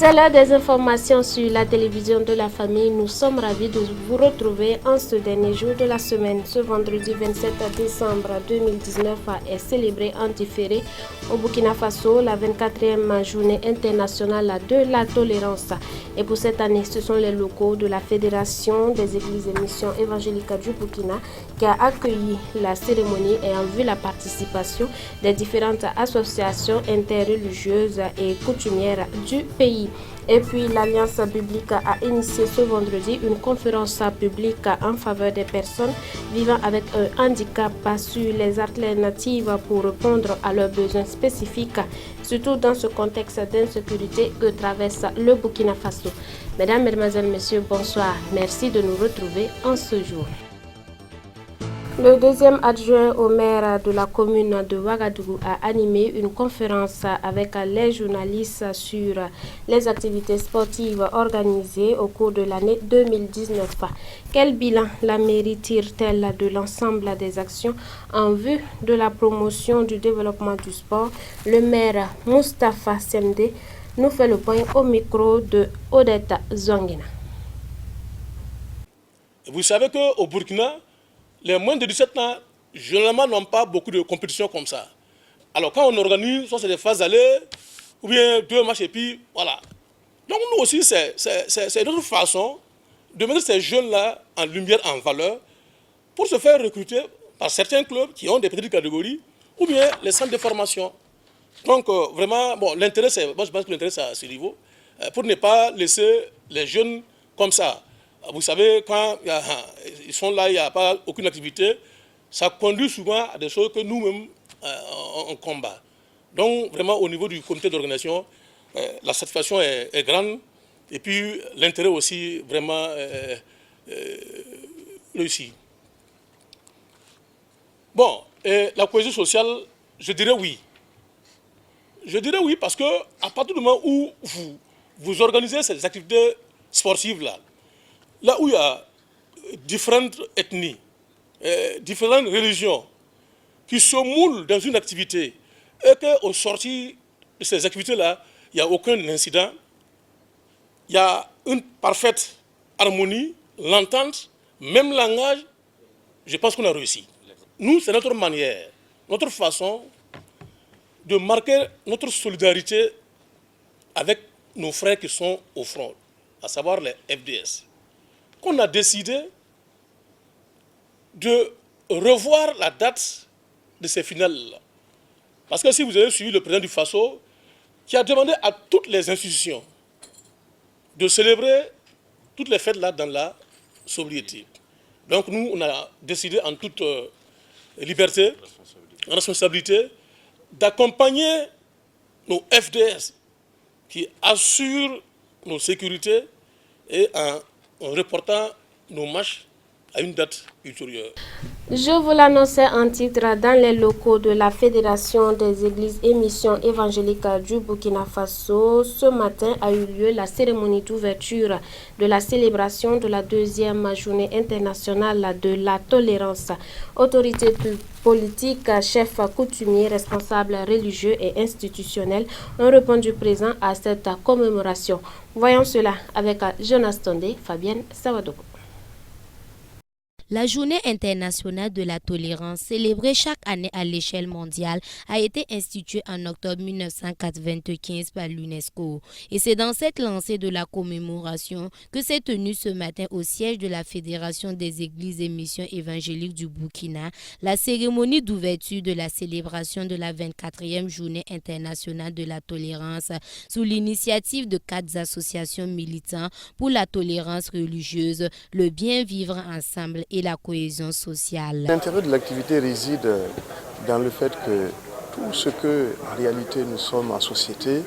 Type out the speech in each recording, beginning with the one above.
C'est l'heure des informations sur la télévision de la famille. Nous sommes ravis de vous retrouver en ce dernier jour de la semaine. Ce vendredi 27 décembre 2019 est célébré en différé au Burkina Faso la 24e journée internationale de la tolérance. Et pour cette année, ce sont les locaux de la Fédération des Églises et Missions évangéliques du Burkina qui a accueilli la cérémonie et en vue la participation des différentes associations interreligieuses et coutumières du pays. Et puis l'Alliance biblique a initié ce vendredi une conférence publique en faveur des personnes vivant avec un handicap sur les alternatives pour répondre à leurs besoins spécifiques, surtout dans ce contexte d'insécurité que traverse le Burkina Faso. Mesdames, Mesdemoiselles, Messieurs, bonsoir. Merci de nous retrouver en ce jour. Le deuxième adjoint au maire de la commune de Ouagadougou a animé une conférence avec les journalistes sur les activités sportives organisées au cours de l'année 2019. Quel bilan la mairie tire-t-elle de l'ensemble des actions en vue de la promotion du développement du sport? Le maire Moustapha Semdé nous fait le point au micro de Odette Zongina. Vous savez qu'au Burkina, les moins de 17 ans, généralement, n'ont pas beaucoup de compétitions comme ça. Alors, quand on organise, soit c'est des phases allées, ou bien 2 matchs, et puis voilà. Donc, nous aussi, c'est notre façon de mettre ces jeunes-là en lumière, en valeur, pour se faire recruter par certains clubs qui ont des petites catégories, ou bien les centres de formation. Donc, vraiment, bon, l'intérêt, moi, je pense que l'intérêt, c'est à ce niveau, pour ne pas laisser les jeunes comme ça. Vous savez, quand ils sont là, il n'y a pas aucune activité, ça conduit souvent à des choses que nous-mêmes, on combat. Donc, vraiment, au niveau du comité d'organisation, la satisfaction est grande, et puis l'intérêt aussi, vraiment, réussi. Bon, et la cohésion sociale, je dirais oui. Je dirais oui parce que à partir du moment où vous organisez ces activités sportives-là, là où il y a différentes ethnies, différentes religions qui se moulent dans une activité et qu'au sortir de ces activités-là, il n'y a aucun incident, il y a une parfaite harmonie, l'entente, même langage, je pense qu'on a réussi. Nous, c'est notre manière, notre façon de marquer notre solidarité avec nos frères qui sont au front, à savoir les FDS. Qu'on a décidé de revoir la date de ces finales-là. Parce que si vous avez suivi le président du Faso, qui a demandé à toutes les institutions de célébrer toutes les fêtes-là dans la sobriété. Donc nous, on a décidé en toute liberté, responsabilité, d'accompagner nos FDS qui assurent nos sécurités et en reportant nos matchs à une date ultérieure. Je vous l'annonçais en titre, dans les locaux de la Fédération des Églises et Missions évangéliques du Burkina Faso, ce matin a eu lieu la cérémonie d'ouverture de la célébration de la 2e journée internationale de la tolérance. Autorités politiques, chefs coutumiers, responsables religieux et institutionnels ont répondu présent à cette commémoration. Voyons cela avec Jonas Tondé, Fabienne Sawadogo. La Journée internationale de la tolérance, célébrée chaque année à l'échelle mondiale, a été instituée en octobre 1995 par l'UNESCO. Et c'est dans cette lancée de la commémoration que s'est tenue ce matin au siège de la Fédération des Églises et Missions évangéliques du Burkina la cérémonie d'ouverture de la célébration de la 24e Journée internationale de la tolérance sous l'initiative de 4 associations militantes pour la tolérance religieuse, le bien vivre ensemble et la cohésion sociale. L'intérêt de l'activité réside dans le fait que tout ce que, en réalité, nous sommes en société,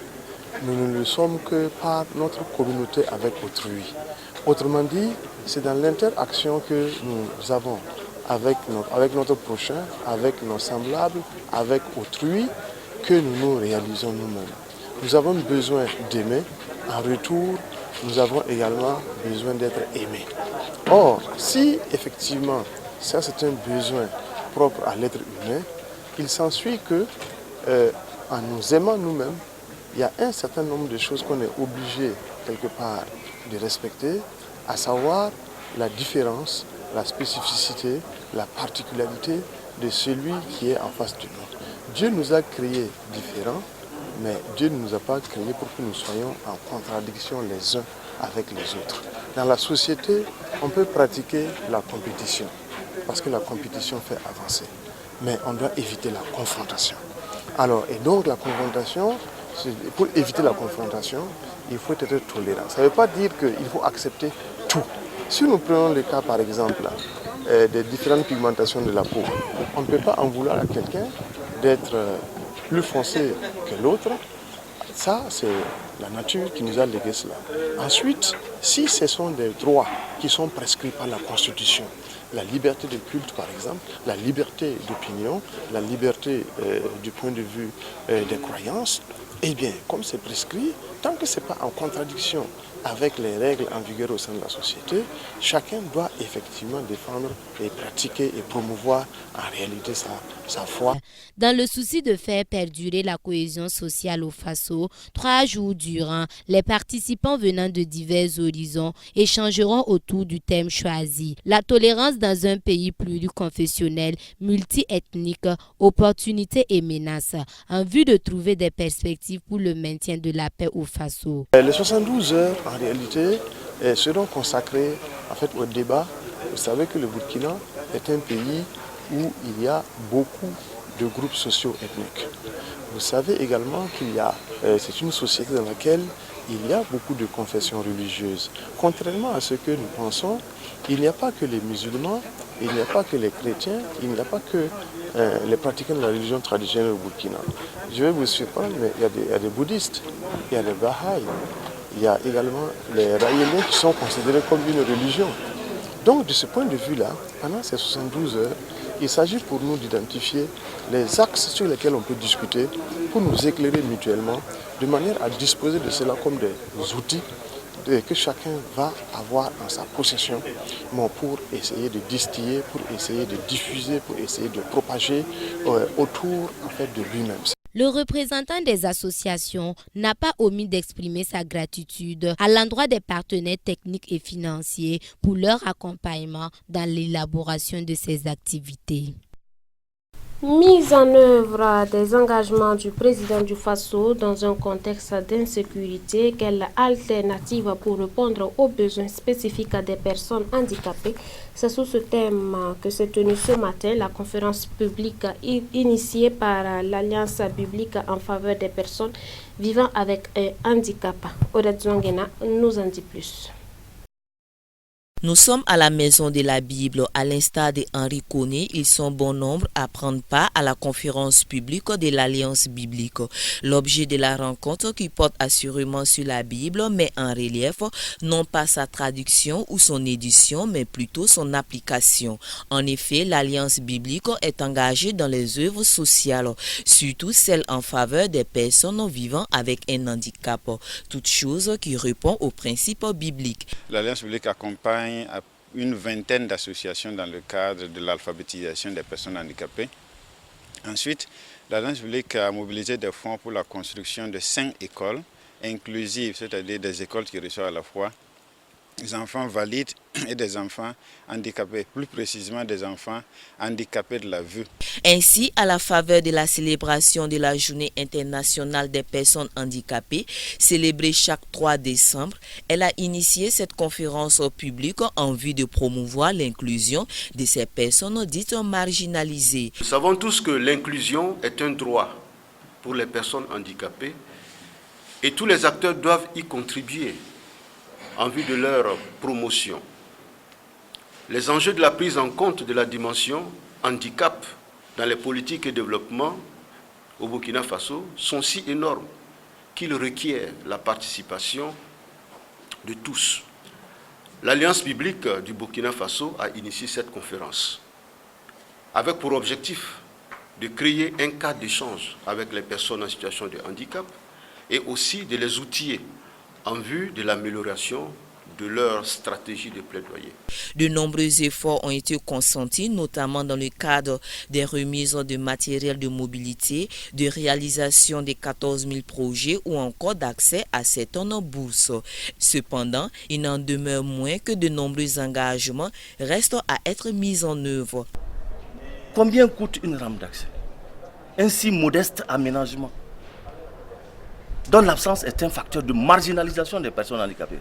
nous ne le sommes que par notre communauté avec autrui. Autrement dit, c'est dans l'interaction que nous avons avec notre prochain, avec nos semblables, avec autrui, que nous nous réalisons nous-mêmes. Nous avons besoin d'aimer. En retour, nous avons également besoin d'être aimés. Or, si effectivement, ça c'est un besoin propre à l'être humain, il s'ensuit que, en nous aimant nous-mêmes, il y a un certain nombre de choses qu'on est obligé quelque part de respecter, à savoir la différence, la spécificité, la particularité de celui qui est en face de nous. Dieu nous a créés différents, mais Dieu ne nous a pas créés pour que nous soyons en contradiction les uns avec les autres. Dans la société, on peut pratiquer la compétition, parce que la compétition fait avancer, mais on doit éviter la confrontation. Alors, et donc la confrontation, pour éviter la confrontation, il faut être tolérant. Ça ne veut pas dire qu'il faut accepter tout. Si nous prenons le cas, par exemple, des différentes pigmentations de la peau, on ne peut pas en vouloir à quelqu'un d'être plus foncé que l'autre. Ça, c'est la nature qui nous a légué cela. Ensuite, si ce sont des droits qui sont prescrits par la Constitution, la liberté de culte par exemple, la liberté d'opinion, la liberté du point de vue des croyances, eh bien, comme c'est prescrit, tant que ce n'est pas en contradiction avec les règles en vigueur au sein de la société, chacun doit effectivement défendre et pratiquer et promouvoir en réalité sa foi. Dans le souci de faire perdurer la cohésion sociale au Faso, 3 jours durant, les participants venant de divers horizons échangeront autour du thème choisi. La tolérance dans un pays pluriconfessionnel, multiethnique, opportunités et menaces, en vue de trouver des perspectives pour le maintien de la paix au Faso. Les 72 heures, en réalité, seront consacrées en fait, au débat. Vous savez que le Burkina est un pays où il y a beaucoup de groupes socio-ethniques. Vous savez également qu'il y a, c'est une société dans laquelle il y a beaucoup de confessions religieuses. Contrairement à ce que nous pensons, il n'y a pas que les musulmans, il n'y a pas que les chrétiens, il n'y a pas que les pratiquants de la religion traditionnelle au Burkina. Je vais vous surprendre, mais il y a des bouddhistes, il y a des Bahaïs, il y a également les Raïliens qui sont considérés comme une religion. Donc de ce point de vue-là, pendant ces 72 heures, il s'agit pour nous d'identifier les axes sur lesquels on peut discuter pour nous éclairer mutuellement, de manière à disposer de cela comme des outils que chacun va avoir en sa possession pour essayer de distiller, pour essayer de diffuser, pour essayer de propager autour en fait, de lui-même. Le représentant des associations n'a pas omis d'exprimer sa gratitude à l'endroit des partenaires techniques et financiers pour leur accompagnement dans l'élaboration de ces activités. Mise en œuvre des engagements du président du Faso dans un contexte d'insécurité, quelle alternative pour répondre aux besoins spécifiques des personnes handicapées? C'est sous ce thème que s'est tenue ce matin la conférence publique initiée par l'Alliance biblique en faveur des personnes vivant avec un handicap. Odette Zouangena nous en dit plus. Nous sommes à la maison de la Bible. À l'instar de Henri Koné, ils sont bon nombre à prendre part à la conférence publique de l'Alliance biblique. L'objet de la rencontre, qui porte assurément sur la Bible, met en relief non pas sa traduction ou son édition, mais plutôt son application. En effet, l'Alliance biblique est engagée dans les œuvres sociales, surtout celles en faveur des personnes vivant avec un handicap, toute chose qui répond aux principes bibliques. L'Alliance biblique accompagne une vingtaine d'associations dans le cadre de l'alphabétisation des personnes handicapées. Ensuite, l'Alliance biblique a mobilisé des fonds pour la construction de 5 écoles inclusives, c'est-à-dire des écoles qui reçoivent à la fois des enfants valides et des enfants handicapés, plus précisément des enfants handicapés de la vue. Ainsi, à la faveur de la célébration de la Journée internationale des personnes handicapées, célébrée chaque 3 décembre, elle a initié cette conférence au public en vue de promouvoir l'inclusion de ces personnes dites marginalisées. Nous savons tous que l'inclusion est un droit pour les personnes handicapées et tous les acteurs doivent y contribuer en vue de leur promotion. Les enjeux de la prise en compte de la dimension handicap dans les politiques et développement au Burkina Faso sont si énormes qu'ils requièrent la participation de tous. L'Alliance biblique du Burkina Faso a initié cette conférence avec pour objectif de créer un cadre d'échange avec les personnes en situation de handicap et aussi de les outiller en vue de l'amélioration de leur stratégie de plaidoyer. De nombreux efforts ont été consentis, notamment dans le cadre des remises de matériel de mobilité, de réalisation des 14 000 projets ou encore d'accès à certaines bourses. Cependant, il n'en demeure moins que de nombreux engagements restent à être mis en œuvre. Combien coûte une rampe d'accès? Un si modeste aménagement, dont l'absence est un facteur de marginalisation des personnes handicapées.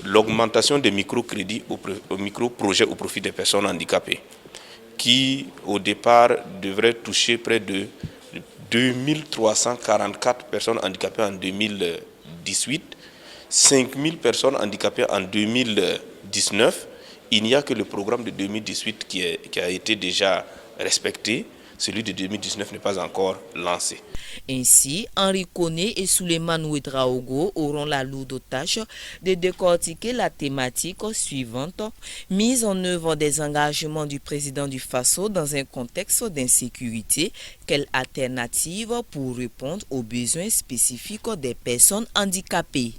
L'augmentation des microcrédits aux micro-projets au profit des personnes handicapées, qui au départ devrait toucher près de 2344 personnes handicapées en 2018, 5000 personnes handicapées en 2019. Il n'y a que le programme de 2018 qui a été déjà respecté. Celui de 2019 n'est pas encore lancé. Ainsi, Henri Koné et Souleymane Ouedraogo auront la lourde tâche de décortiquer la thématique suivante: mise en œuvre des engagements du président du Faso dans un contexte d'insécurité. Quelle alternative pour répondre aux besoins spécifiques des personnes handicapées?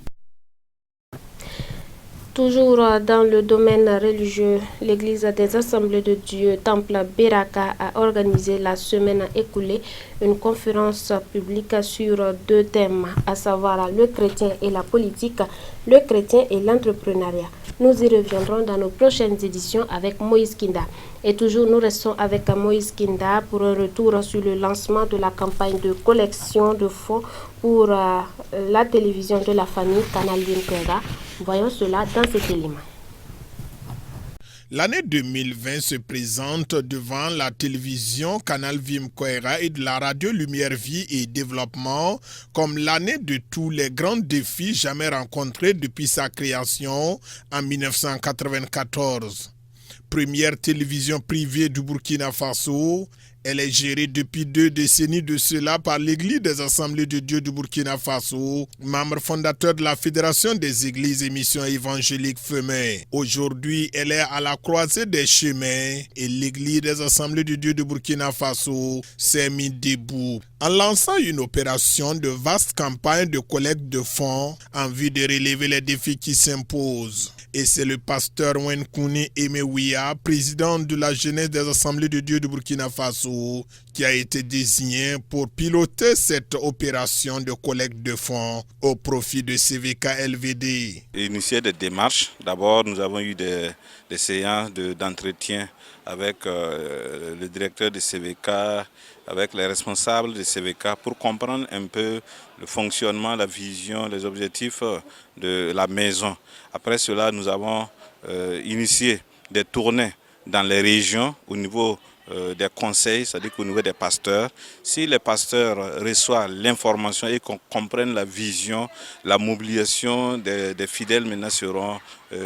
Toujours dans le domaine religieux, l'Église des Assemblées de Dieu, Temple Beraka, a organisé la semaine écoulée une conférence publique sur 2 thèmes, à savoir le chrétien et la politique, le chrétien et l'entrepreneuriat. Nous y reviendrons dans nos prochaines éditions avec Moïse Kinda. Et toujours, nous restons avec Moïse Kinda pour un retour sur le lancement de la campagne de collection de fonds pour la télévision de la famille Canal Vinquera. Voyons cela dans cet élément. L'année 2020 se présente devant la télévision Canal Vimkoera et de la radio Lumière Vie et Développement comme l'année de tous les grands défis jamais rencontrés depuis sa création en 1994. Première télévision privée du Burkina Faso, elle est gérée depuis 2 décennies de cela par l'Église des Assemblées de Dieu du Burkina Faso, membre fondateur de la Fédération des Églises et Missions évangéliques FEME. Aujourd'hui, elle est à la croisée des chemins et l'Église des Assemblées de Dieu du Burkina Faso s'est mise debout en lançant une opération de vaste campagne de collecte de fonds en vue de relever les défis qui s'imposent. Et c'est le pasteur Wenkouni Emewia, président de la jeunesse des Assemblées de Dieu du Burkina Faso, qui a été désigné pour piloter cette opération de collecte de fonds au profit de CVK LVD. Initier des démarches. D'abord, nous avons eu des séances d'entretien avec le directeur de CVK, avec les responsables de CVK pour comprendre un peu le fonctionnement, la vision, les objectifs de la maison. Après cela, nous avons initié des tournées dans les régions au niveau des conseils, c'est-à-dire qu'au niveau des pasteurs. Si les pasteurs reçoivent l'information et qu'on comprenne la vision, la mobilisation des fidèles maintenant seront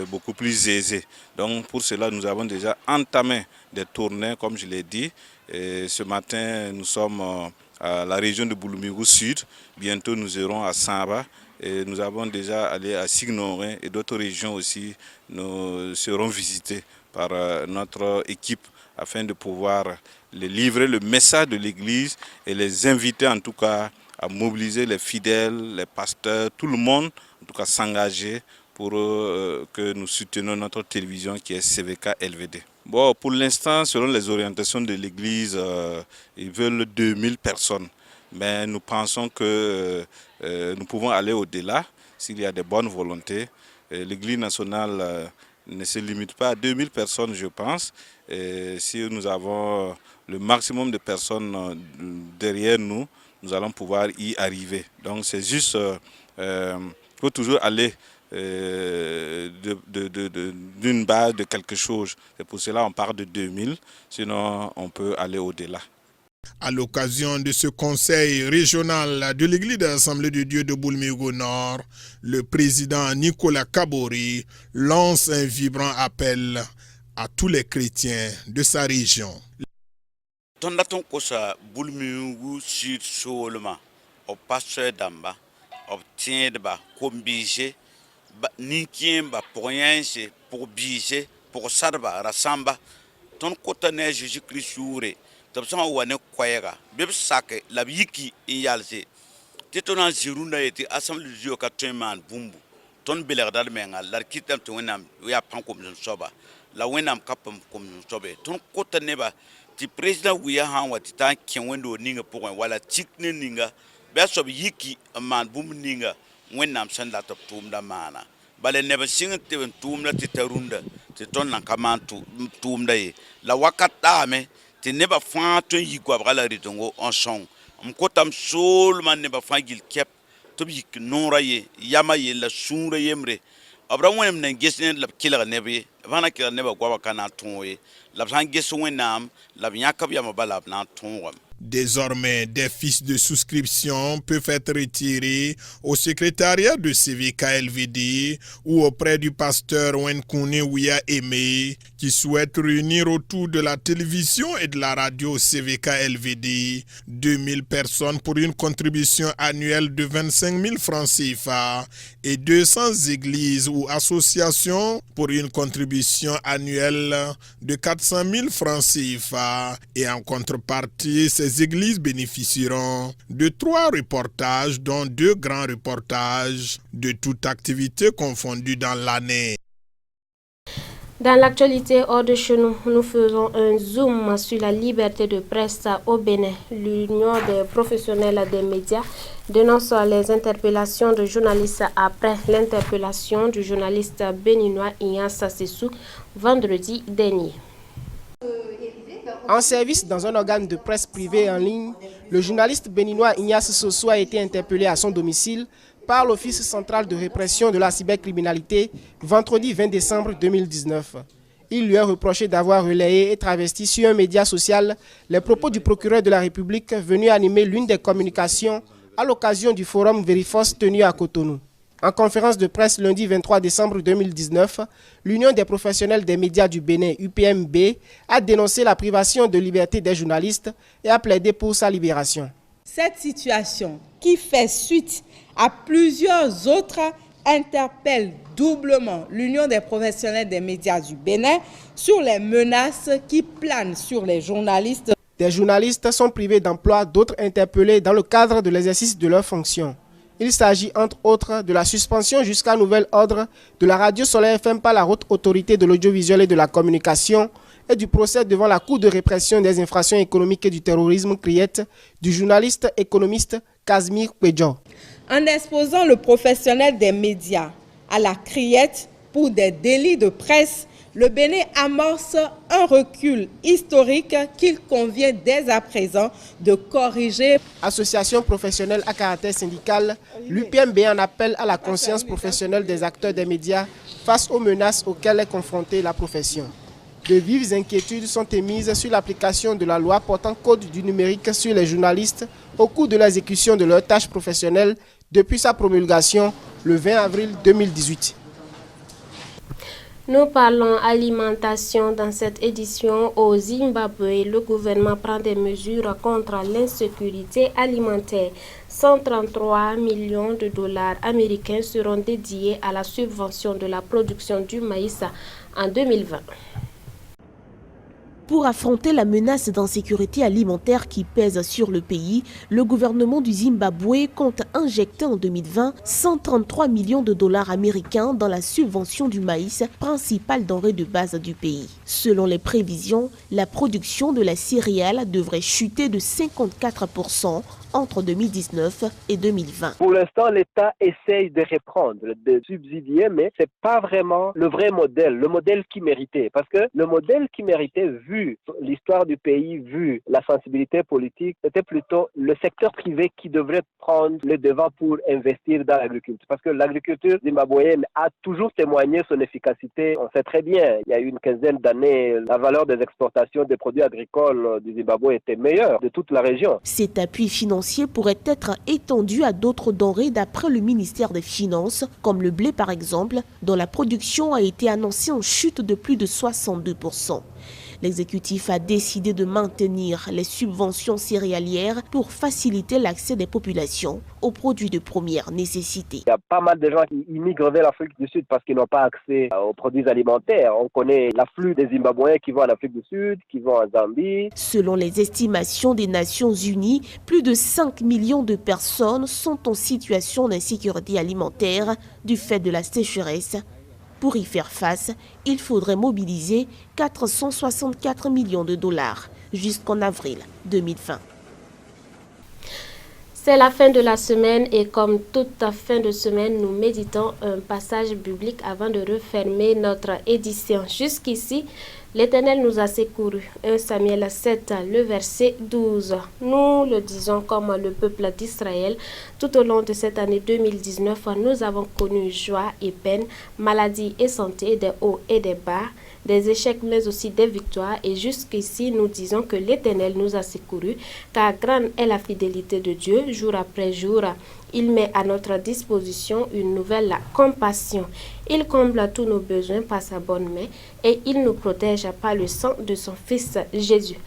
beaucoup plus aisée. Donc pour cela, nous avons déjà entamé des tournées, comme je l'ai dit. Et ce matin, nous sommes à la région de Boulomigou Sud. Bientôt, nous irons à Samba. Et nous avons déjà allé à Signorin et d'autres régions aussi. Nous serons visités par notre équipe afin de pouvoir les livrer le message de l'Église et les inviter en tout cas à mobiliser les fidèles, les pasteurs, tout le monde, en tout cas s'engager pour que nous soutenions notre télévision qui est CVK LVD. Bon, pour l'instant, selon les orientations de l'Église, ils veulent 2000 personnes. Mais nous pensons que nous pouvons aller au-delà s'il y a des bonnes volontés. L'Église nationale ne se limite pas à 2000 personnes, je pense. Et si nous avons le maximum de personnes derrière nous, nous allons pouvoir y arriver. Donc c'est juste, il faut toujours aller d'une base de quelque chose. C'est pour cela qu'on part de 2000, sinon on peut aller au-delà. À l'occasion de ce conseil régional de l'Église de l'Assemblée de Dieu de Boulmigo Nord, le président Nicolas Kabori lance un vibrant appel à tous les chrétiens de sa région. Tondaton kosa Boulmigo Sud Soloma, au pasteur Damba, obtient ba kombije, ninkien ba poyense pour bise, pour sarba rasamba, ton kotane Jésus-Christ souré. Tabsama wane kwayega beb sake labiki in yalse titona ziruna yeti assemblée du Dieu ka teman bumbu ton belerda menga la kitam to wenam ya pan kom soba la wenam kapam kom sobe ton kota neba ti president wiya han wati tan ken wendo ninga pour wala tikne ninga be sob yiki man bum ninga wenam sanda to tumda mana bale neba singa te tumda ti tarunda ti ton nan kamantu tumda ye la wakata me ti neba fa ton yigwa bala ritongo en son mkotam sol man neba fa gil kep to bi nora ye yama ye la sunra yemre abra wonem nan gesne la kila nebe bana kila neba gwa kana tonye la san gesu wenam la nyakab yama bala na tonwam. Désormais, des fiches de souscription peuvent être retirées au secrétariat de CVK-LVD ou auprès du pasteur Wenkoune Ouya Aimé qui souhaite réunir autour de la télévision et de la radio CVK-LVD 2000 personnes pour une contribution annuelle de 25 000 francs CFA et 200 églises ou associations pour une contribution annuelle de 400 000 francs CFA et en contrepartie, ces églises bénéficieront de 3 reportages, dont 2 grands reportages de toute activité confondue dans l'année. Dans l'actualité hors de chez nous, nous faisons un zoom sur la liberté de presse au Bénin. L'Union des professionnels des médias dénonce les interpellations de journalistes après l'interpellation du journaliste béninois Ignace Sessou vendredi dernier. En service dans un organe de presse privé en ligne, le journaliste béninois Ignace Sessou a été interpellé à son domicile par l'Office central de répression de la cybercriminalité vendredi 20 décembre 2019. Il lui a reproché d'avoir relayé et travesti sur un média social les propos du procureur de la République venu animer l'une des communications à l'occasion du forum Veriforce tenu à Cotonou. En conférence de presse lundi 23 décembre 2019, l'Union des professionnels des médias du Bénin, UPMB, a dénoncé la privation de liberté des journalistes et a plaidé pour sa libération. Cette situation, qui fait suite à plusieurs autres, interpelle doublement l'Union des professionnels des médias du Bénin sur les menaces qui planent sur les journalistes. Des journalistes sont privés d'emploi, d'autres interpellés dans le cadre de l'exercice de leurs fonctions. Il s'agit entre autres de la suspension jusqu'à nouvel ordre de la radio Soleil FM par la Haute Autorité de l'audiovisuel et de la communication et du procès devant la Cour de répression des infractions économiques et du terrorisme CRIET du journaliste économiste Casimir Pédjo. En exposant le professionnel des médias à la CRIET pour des délits de presse, le Bénin amorce un recul historique qu'il convient dès à présent de corriger. Association professionnelle à caractère syndical, l'UPMB en appelle à la conscience professionnelle des acteurs des médias face aux menaces auxquelles est confrontée la profession. De vives inquiétudes sont émises sur l'application de la loi portant code du numérique sur les journalistes au cours de l'exécution de leurs tâches professionnelles depuis sa promulgation le 20 avril 2018. Nous parlons alimentation dans cette édition. Au Zimbabwe, le gouvernement prend des mesures contre l'insécurité alimentaire. 133 millions de dollars américains seront dédiés à la subvention de la production du maïs en 2020. Pour affronter la menace d'insécurité alimentaire qui pèse sur le pays, le gouvernement du Zimbabwe compte injecter en 2020 133 millions de dollars américains dans la subvention du maïs, principale denrée de base du pays. Selon les prévisions, la production de la céréale devrait chuter de 54% entre 2019 et 2020. Pour l'instant, l'État essaye de reprendre, de subsidier, mais ce n'est pas vraiment le vrai modèle, le modèle qui méritait. Parce que le modèle qui méritait, vu l'histoire du pays, vu la sensibilité politique, c'était plutôt le secteur privé qui devrait prendre le devant pour investir dans l'agriculture. Parce que l'agriculture zimbabwéenne a toujours témoigné son efficacité. On sait très bien, il y a eu une quinzaine d'années, la valeur des exportations des produits agricoles du Zimbabwe était meilleure de toute la région. Cet appui financier pourrait être étendu à d'autres denrées d'après le ministère des Finances, comme le blé par exemple, dont la production a été annoncée en chute de plus de 62%. L'exécutif a décidé de maintenir les subventions céréalières pour faciliter l'accès des populations aux produits de première nécessité. Il y a pas mal de gens qui immigrent vers l'Afrique du Sud parce qu'ils n'ont pas accès aux produits alimentaires. On connaît l'afflux des Zimbabwéens qui vont en Afrique du Sud, qui vont en Zambie. Selon les estimations des Nations Unies, plus de 5 millions de personnes sont en situation d'insécurité alimentaire du fait de la sécheresse. Pour y faire face, il faudrait mobiliser 464 millions de dollars jusqu'en avril 2020. C'est la fin de la semaine et comme toute fin de semaine, nous méditons un passage biblique avant de refermer notre édition. Jusqu'ici, l'Éternel nous a secourus. 1 Samuel 7, le verset 12. Nous le disons comme le peuple d'Israël. Tout au long de cette année 2019, nous avons connu joie et peine, maladie et santé, des hauts et des bas, des échecs mais aussi des victoires. Et jusqu'ici, nous disons que l'Éternel nous a secourus, car grande est la fidélité de Dieu, jour après jour. Il met à notre disposition une nouvelle compassion. Il comble tous nos besoins par sa bonne main et il nous protège par le sang de son Fils Jésus.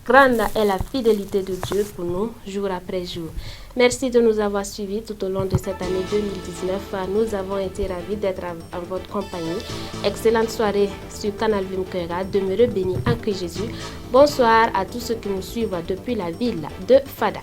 Grande est la fidélité de Dieu pour nous, jour après jour. Merci de nous avoir suivis tout au long de cette année 2019. Nous avons été ravis d'être en votre compagnie. Excellente soirée sur Canal Vim Koera. Demeurez bénis en Christ Jésus. Bonsoir à tous ceux qui nous suivent depuis la ville de Fada.